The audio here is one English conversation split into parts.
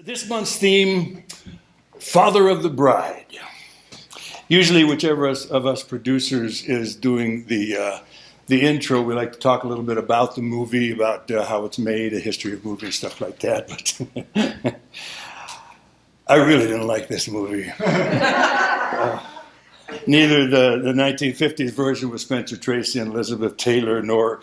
This month's theme, Father of the Bride. Usually whichever of us producers is doing the intro, we like to talk a little bit about the movie, about how it's made, a history of movies, stuff like that. But I really didn't like this movie. Neither the 1950s version with Spencer Tracy and Elizabeth Taylor, nor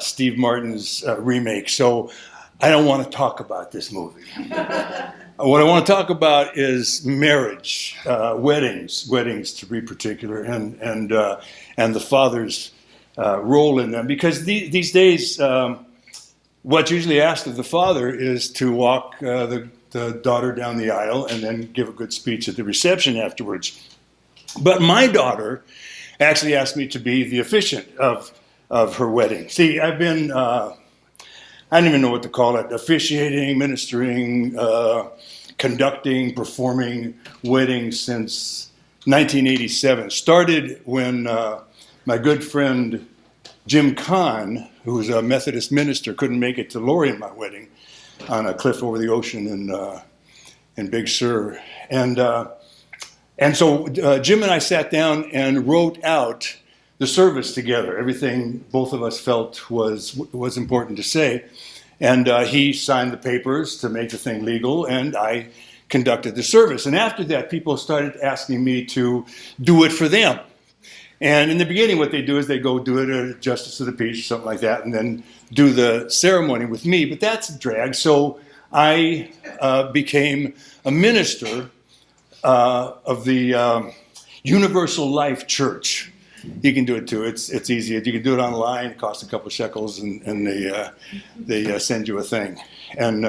Steve Martin's remake. So I don't want to talk about this movie. What I want to talk about is marriage, weddings to be particular, and the father's role in them. Because these days, what's usually asked of the father is to walk the daughter down the aisle and then give a good speech at the reception afterwards. But my daughter actually asked me to be the officiant of her wedding. See, I've been I don't even know what to call it, officiating, ministering, conducting, performing weddings since 1987. Started when my good friend Jim Kahn, who was a Methodist minister, couldn't make it to Lori and my wedding on a cliff over the ocean in Big Sur. And so Jim and I sat down and wrote out the service together, everything both of us felt was important to say. And he signed the papers to make the thing legal, and I conducted the service. And after that, people started asking me to do it for them. And in the beginning, what they do is they go do it at Justice of the Peace or something like that, and then do the ceremony with me. But that's a drag. So I became a minister of the Universal Life Church. You can do it too. It's easy. You can do it online. It costs a couple of shekels, and they send you a thing. And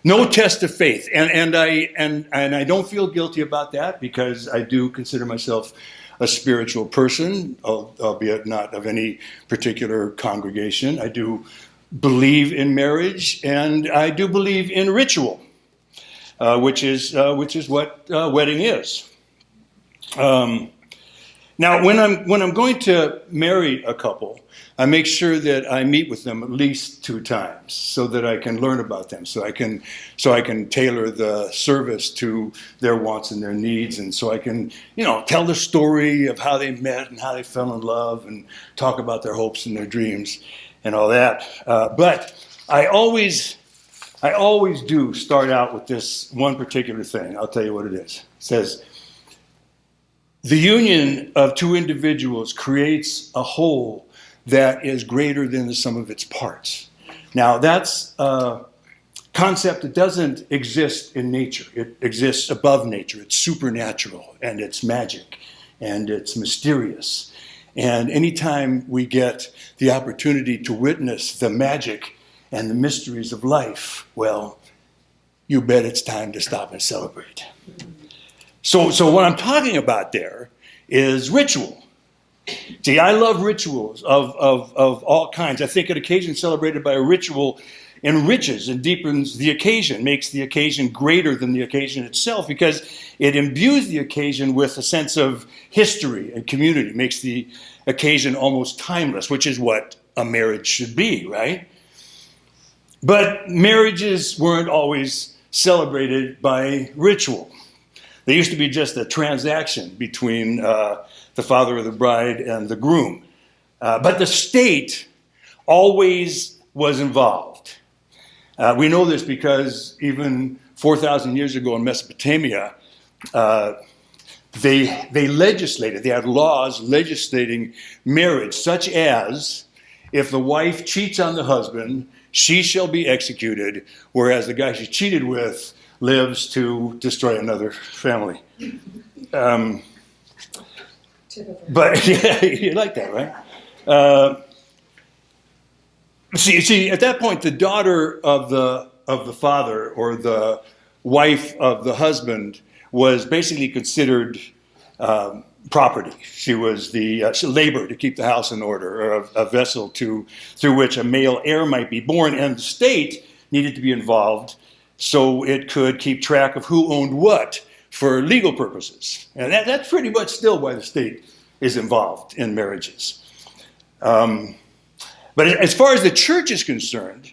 no test of faith. And I don't feel guilty about that, because I do consider myself a spiritual person, albeit not of any particular congregation. I do believe in marriage, and I do believe in ritual, which is what wedding is. Now, when I'm going to marry a couple, I make sure that I meet with them at least 2 times, so that I can learn about them, so I can tailor the service to their wants and their needs, and so I can tell the story of how they met and how they fell in love, and talk about their hopes and their dreams and all that. But I always do start out with this one particular thing. I'll tell you what it is. It says, the union of 2 individuals creates a whole that is greater than the sum of its parts. Now, that's a concept that doesn't exist in nature. It exists above nature. It's supernatural, and it's magic, and it's mysterious. And anytime we get the opportunity to witness the magic and the mysteries of life, well, you bet it's time to stop and celebrate. So what I'm talking about there is ritual. See, I love rituals of all kinds. I think an occasion celebrated by a ritual enriches and deepens the occasion, makes the occasion greater than the occasion itself, because it imbues the occasion with a sense of history and community, makes the occasion almost timeless, which is what a marriage should be, right? But marriages weren't always celebrated by ritual. They used to be just a transaction between the father of the bride and the groom. But the state always was involved. We know this because even 4,000 years ago in Mesopotamia, they legislated. They had laws legislating marriage, such as if the wife cheats on the husband, she shall be executed, whereas the guy she cheated with lives to destroy another family. But yeah, you like that, right? See, at that point, the daughter of the father, or the wife of the husband, was basically considered property. She was she labored to keep the house in order, or a vessel through which a male heir might be born, and the state needed to be involved so it could keep track of who owned what for legal purposes. And that's pretty much still why the state is involved in marriages. But as far as the church is concerned,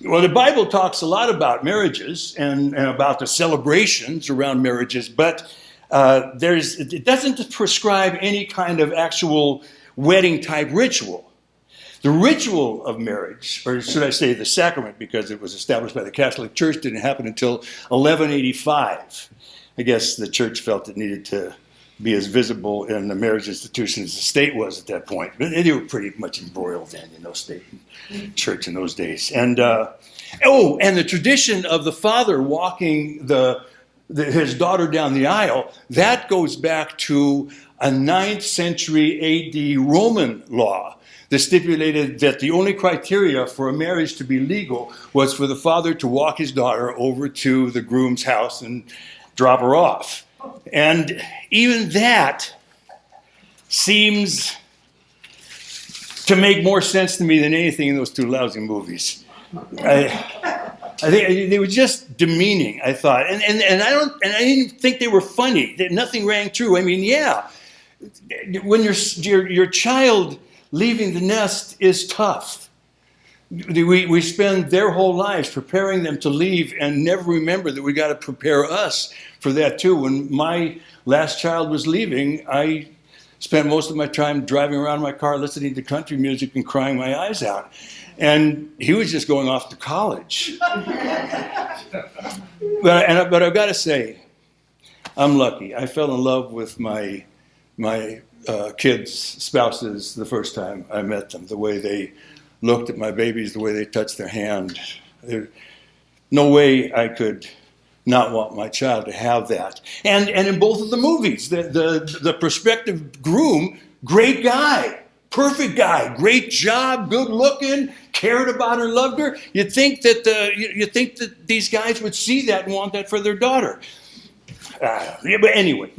Well, the Bible talks a lot about marriages and about the celebrations around marriages, but it doesn't prescribe any kind of actual wedding type ritual. The ritual of marriage, or should I say the sacrament, because it was established by the Catholic Church, didn't happen until 1185. I guess the church felt it needed to be as visible in the marriage institution as the state was at that point. But they were pretty much embroiled then, state and church in those days. And and the tradition of the father walking his daughter down the aisle, that goes back to a 9th century AD Roman law that stipulated that the only criteria for a marriage to be legal was for the father to walk his daughter over to the groom's house and drop her off. And even that seems to make more sense to me than anything in those two lousy movies. I think they were just demeaning, I thought. And I didn't think they were funny. Nothing rang true. I mean, yeah, when your child leaving the nest is tough. We spend their whole lives preparing them to leave and never remember that we got to prepare us for that too. When my last child was leaving, I spent most of my time driving around in my car listening to country music and crying my eyes out. And he was just going off to college. But I've got to say, I'm lucky. I fell in love with my kids' spouses the first time I met them. The way they looked at my babies, the way they touched their hand. There's no way I could not want my child to have that. And in both of the movies, the prospective groom, great guy, perfect guy, great job, good looking, cared about her, loved her. You'd think that these guys would see that and want that for their daughter. But anyway,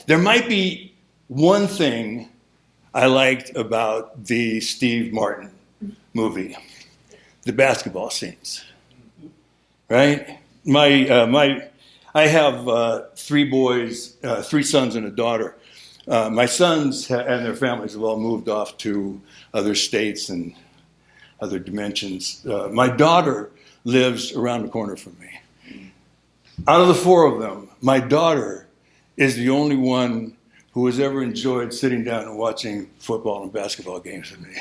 there might be one thing I liked about the Steve Martin movie, the basketball scenes. Right? I have 3 boys, 3 sons and a daughter. My sons and their families have all moved off to other states and other dimensions. My daughter lives around the corner from me. Out of the 4 of them, my daughter is the only one who has ever enjoyed sitting down and watching football and basketball games with me.